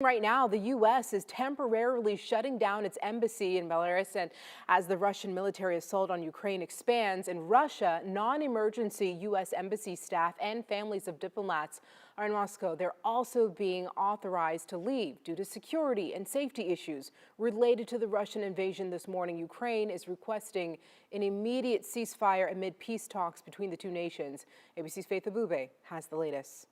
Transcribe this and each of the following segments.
Right now, the U.S. is temporarily shutting down its embassy in Belarus, and as the Russian military assault on Ukraine expands, in Russia, non-emergency U.S. embassy staff and families of diplomats are in Moscow. They're also being authorized to leave due to security and safety issues related to the Russian invasion this morning. Ukraine is requesting an immediate ceasefire amid peace talks between the two nations. ABC's Faith Abube has the latest.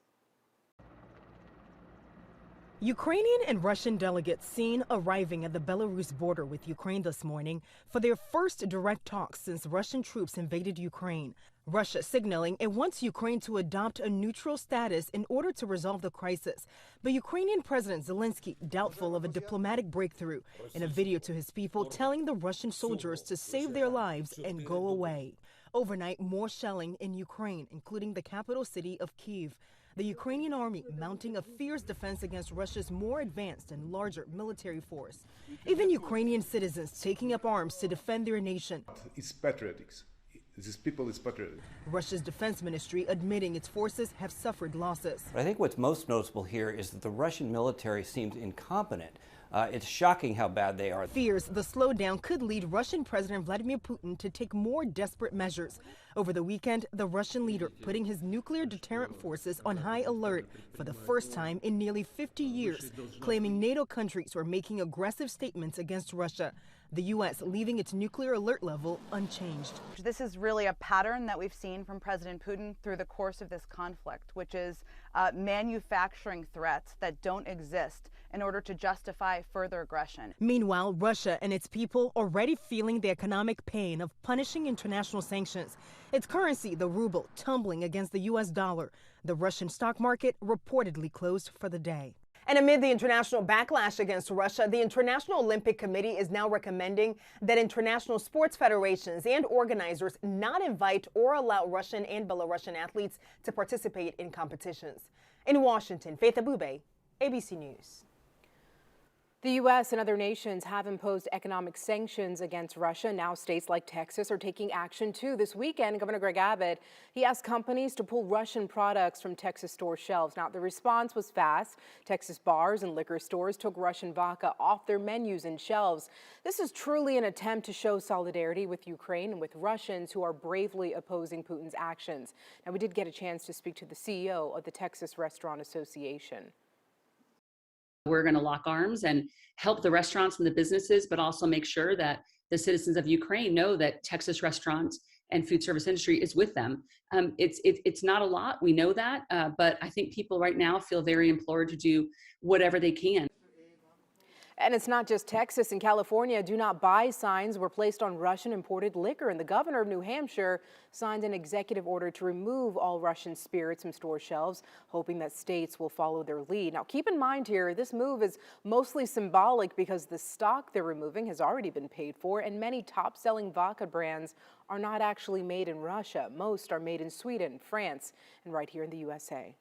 Ukrainian and Russian delegates seen arriving at the Belarus border with Ukraine this morning for their first direct talks since Russian troops invaded Ukraine. Russia signaling it wants Ukraine to adopt a neutral status in order to resolve the crisis. But Ukrainian President Zelensky doubtful of a diplomatic breakthrough in a video to his people telling the Russian soldiers to save their lives and go away. Overnight, more shelling in Ukraine, including the capital city of Kyiv. The Ukrainian army mounting a fierce defense against Russia's more advanced and larger military force. Even Ukrainian citizens taking up arms to defend their nation. It's patriotics. These people is patriotic. Russia's defense ministry admitting its forces have suffered losses. I think what's most noticeable here is that the Russian military seems incompetent. It's shocking how bad they are. Fears the slowdown could lead Russian President Vladimir Putin to take more desperate measures. Over the weekend, the Russian leader putting his nuclear deterrent forces on high alert for the first time in nearly 50 years, claiming NATO countries were making aggressive statements against Russia. The U.S. leaving its nuclear alert level unchanged. This is really a pattern that we've seen from President Putin through the course of this conflict, which is manufacturing threats that don't exist in order to justify further aggression. Meanwhile, Russia and its people already feeling the economic pain of punishing international sanctions. Its currency, the ruble, tumbling against the U.S. dollar. The Russian stock market reportedly closed for the day. And amid the international backlash against Russia, the International Olympic Committee is now recommending that international sports federations and organizers not invite or allow Russian and Belarusian athletes to participate in competitions. In Washington, Faith Abube, ABC News. The U.S. and other nations have imposed economic sanctions against Russia. Now states like Texas are taking action too. This weekend, Governor Greg Abbott, he asked companies to pull Russian products from Texas store shelves. Now, the response was fast. Texas bars and liquor stores took Russian vodka off their menus and shelves. This is truly an attempt to show solidarity with Ukraine and with Russians who are bravely opposing Putin's actions. Now, we did get a chance to speak to the CEO of the Texas Restaurant Association. We're going to lock arms and help the restaurants and the businesses, but also make sure that the citizens of Ukraine know that Texas restaurants and food service industry is with them. It's not a lot, we know that, but I think people right now feel very implored to do whatever they can. And it's not just Texas and California. Do not buy signs were placed on Russian imported liquor, and the governor of New Hampshire signed an executive order to remove all Russian spirits from store shelves, hoping that states will follow their lead. Now, keep in mind here, this move is mostly symbolic because the stock they're removing has already been paid for, and many top-selling vodka brands are not actually made in Russia. Most are made in Sweden, France, and right here in the USA.